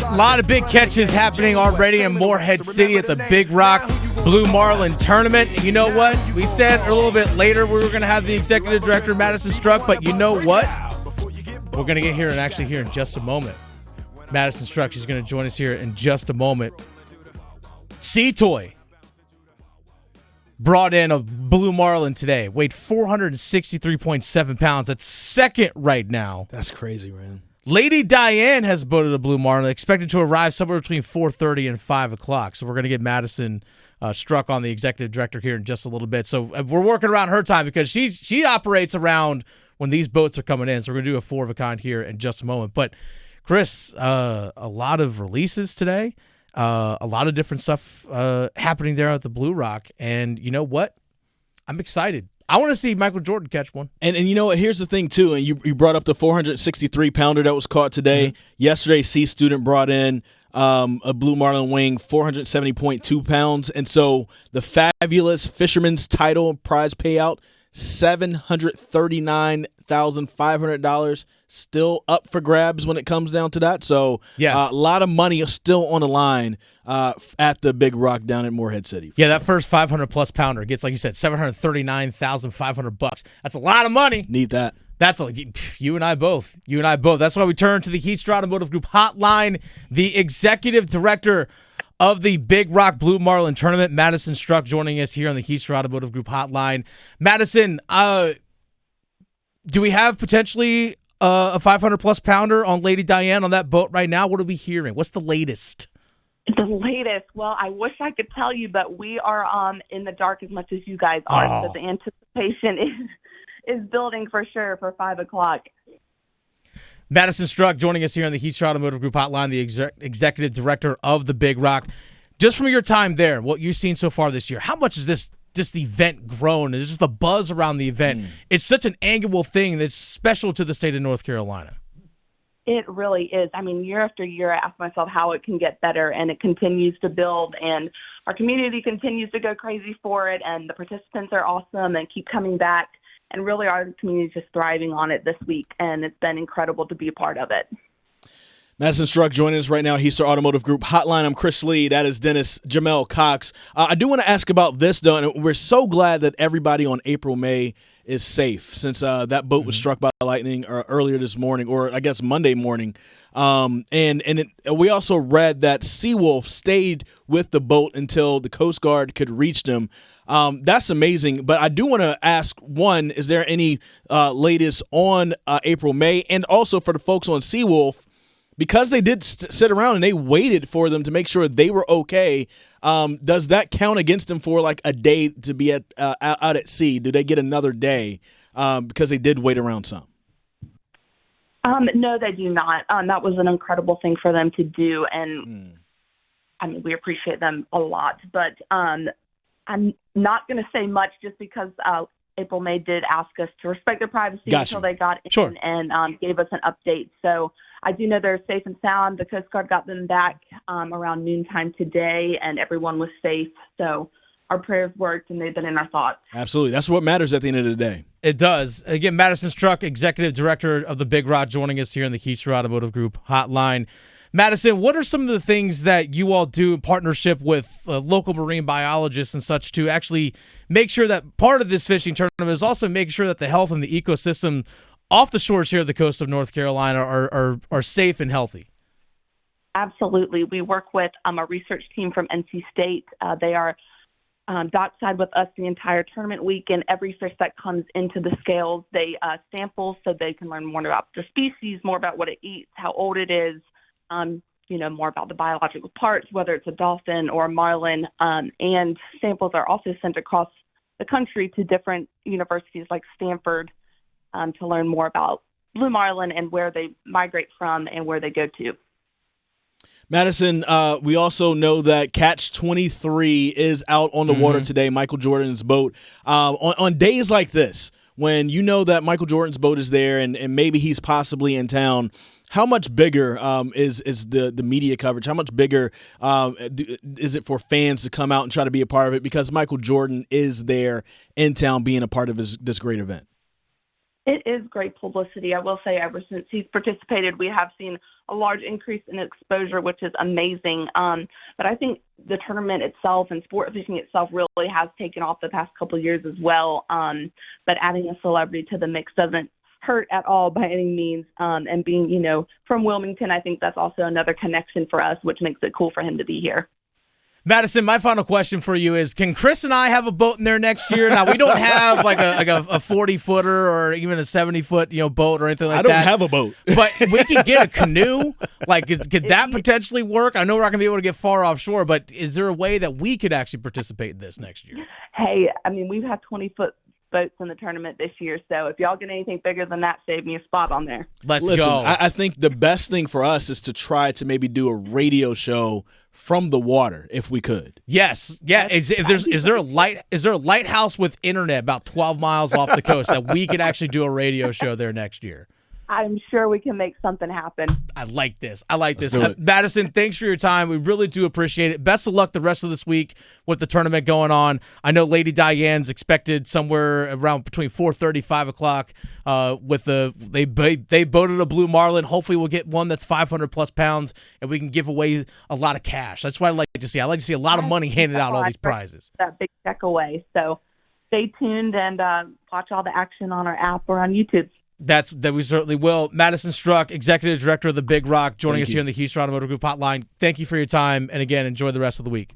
A lot of big catches happening already in Morehead City at the Big Rock Blue Marlin tournament. And you know what? We said a little bit later we were going to have the executive director, Madison Struyk, but you know what? We're going to get here in just a moment. Madison Struyk, she's going to join us here in just a moment. Sea-Toy brought in a Blue Marlin today. Weighed 463.7 pounds. That's second right now. That's crazy, man. Lady Diane has boated a Blue Marlin, expected to arrive somewhere between 4:30 and 5 o'clock. So we're going to get Madison Struyk on, the executive director, here in just a little bit. So we're working around her time because she operates around when these boats are coming in. So we're going to do a four of a kind here in just a moment. But, Chris, a lot of releases today, a lot of different stuff happening there at the Blue Rock. And you know what? I'm excited. I want to see Michael Jordan catch one. And you know what? Here's the thing, too. And you brought up the 463-pounder that was caught today. Mm-hmm. Yesterday, Sea Student brought in a Blue Marlin weighing 470.2 pounds. And so the fabulous Fisherman's Title prize payout, $739,500, still up for grabs when it comes down to that. So a lot of money is still on the line at the Big Rock down at Morehead City. Yeah, that first 500-plus pounder gets, like you said, $739,500. That's a lot of money. Need that. That's you and I both. You and I both. That's why we turn to the Heaster Automotive Group hotline. The executive director of the Big Rock Blue Marlin tournament, Madison Struyk, joining us here on the Heaster Automotive Group hotline. Madison, do we have potentially a 500-plus pounder on Lady Diane on that boat right now? What are we hearing? What's the latest? The latest. Well, I wish I could tell you, but we are in the dark as much as you guys are. Oh. So the anticipation is building for sure for 5 o'clock. Madison Struyk joining us here on the Heaster Automotive Group hotline, the executive director of the Big Rock. Just from your time there, what you've seen so far this year, how much has this event grown? And just the buzz around the event. It's such an annual thing that's special to the state of North Carolina. It really is. I mean, year after year, I ask myself how it can get better, and it continues to build, and our community continues to go crazy for it, and the participants are awesome and keep coming back, and really our community is just thriving on it this week, and it's been incredible to be a part of it. Madison Struyk joining us right now, Heaster Automotive Group hotline. I'm Chris Lee. That is Dennis Jamel Cox. I do want to ask about this, though, and we're so glad that everybody on April May is safe since that boat was struck by lightning earlier this morning, or I guess Monday morning. We also read that Seawolf stayed with the boat until the Coast Guard could reach them. That's amazing. But I do want to ask, one, is there any latest on April May? And also for the folks on Seawolf, because they did sit around and they waited for them to make sure they were okay, does that count against them for like a day to be out at sea? Do they get another day because they did wait around some? No, they do not. That was an incredible thing for them to do, and I mean, we appreciate them a lot. But I'm not going to say much just because April May did ask us to respect their privacy until they got in and gave us an update. So I do know they're safe and sound. The Coast Guard got them back around noontime today, and everyone was safe. So our prayers worked, and they've been in our thoughts. Absolutely. That's what matters at the end of the day. It does. Again, Madison Struyk, executive director of the Big Rock, joining us here in the Heaster Automotive Group hotline. Madison, what are some of the things that you all do in partnership with local marine biologists and such to actually make sure that part of this fishing tournament is also making sure that the health and the ecosystem off the shores here of the coast of North Carolina are safe and healthy? Absolutely. We work with a research team from NC State. They are dockside with us the entire tournament week, and every fish that comes into the scales, they sample so they can learn more about the species, more about what it eats, how old it is, more about the biological parts, whether it's a dolphin or a marlin, and samples are also sent across the country to different universities like Stanford to learn more about blue marlin and where they migrate from and where they go to. Madison, we also know that Catch 23 is out on the water today, Michael Jordan's boat. On days like this, when you know that Michael Jordan's boat is there and maybe he's possibly in town, how much bigger is the media coverage? How much bigger is it for fans to come out and try to be a part of it because Michael Jordan is there in town being a part of this great event? It is great publicity. I will say ever since he's participated, we have seen a large increase in exposure, which is amazing. But I think the tournament itself and sport fishing itself really has taken off the past couple of years as well. But adding a celebrity to the mix doesn't hurt at all by any means. And being, from Wilmington, I think that's also another connection for us, which makes it cool for him to be here. Madison, my final question for you is, can Chris and I have a boat in there next year? Now, we don't have like a 40-footer or even a 70-foot boat or anything like that. I don't have a boat. But we could get a canoe. Like, could that potentially work? I know we're not going to be able to get far offshore, but is there a way that we could actually participate in this next year? Hey, we've had 20-foot boats in the tournament this year, so if y'all get anything bigger than that, save me a spot on there. Listen, go. I I think the best thing for us is to try to maybe do a radio show from the water if we could. Yes. Yeah. Is there a lighthouse with internet about 12 miles off the coast that we could actually do a radio show there next year? I'm sure we can make something happen. I like this. Let's do it. Madison, thanks for your time. We really do appreciate it. Best of luck the rest of this week with the tournament going on. I know Lady Diane's expected somewhere around between 4:30, 5 o'clock. They boated a Blue Marlin. Hopefully we'll get one that's 500+ pounds, and we can give away a lot of cash. That's what I like to see. I like to see a lot of money handed out, all these prizes. That big check away. So stay tuned and watch all the action on our app or on YouTube. That we certainly will. Madison Struyk, Executive Director of the Big Rock, joining us here in the Houston Automotive Group Hotline. Thank you for your time, and again, enjoy the rest of the week.